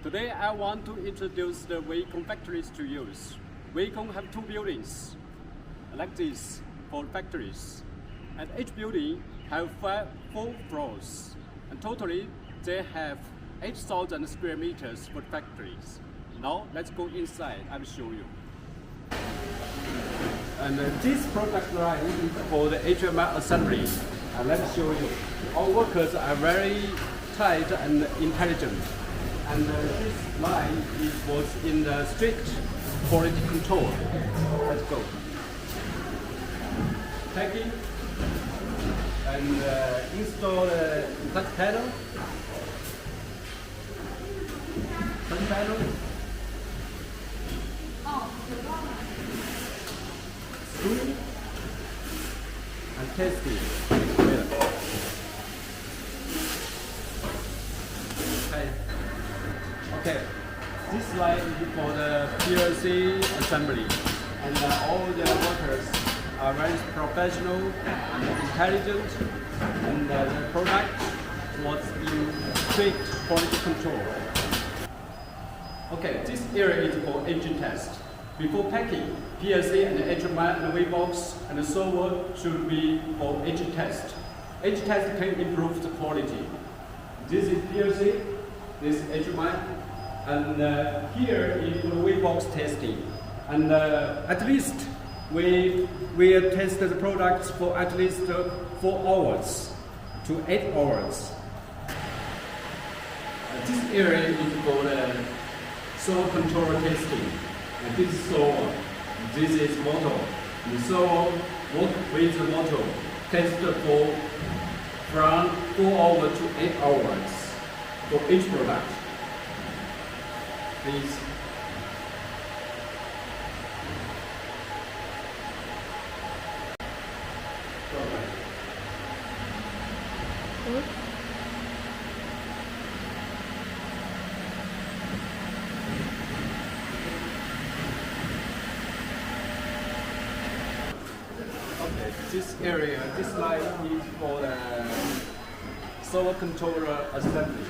Today I want to introduce the WECON factories to you. WECON have two buildings like this for factories, and each building have four floors, and totally they have 8,000 square meters for factories. Now let's go inside. I will show you. And this product line is for the HMI assembly. Let me show you. Our workers are very tight and intelligent. And this line was in the strict quality control. Let's go. Packing and install the touch panel. Touch panel. Screw and testing. Okay, this line is for the PLC assembly, and all the workers are very professional and intelligent, and the product was in strict quality control. Okay, this area is for engine test. Before packing, PLC and HMI and V-box and the server should be for engine test. Engine test can improve the quality. This is PLC, this is HMI, and here is the V-box testing. And at least we will test the products for at least 4 hours to 8 hours. This area is for the servo controller testing. And this is servo. This is motor. The servo with the motor test for from 4 hours to 8 hours for each product. Please. Okay, this area, this line is for the servo controller assembly.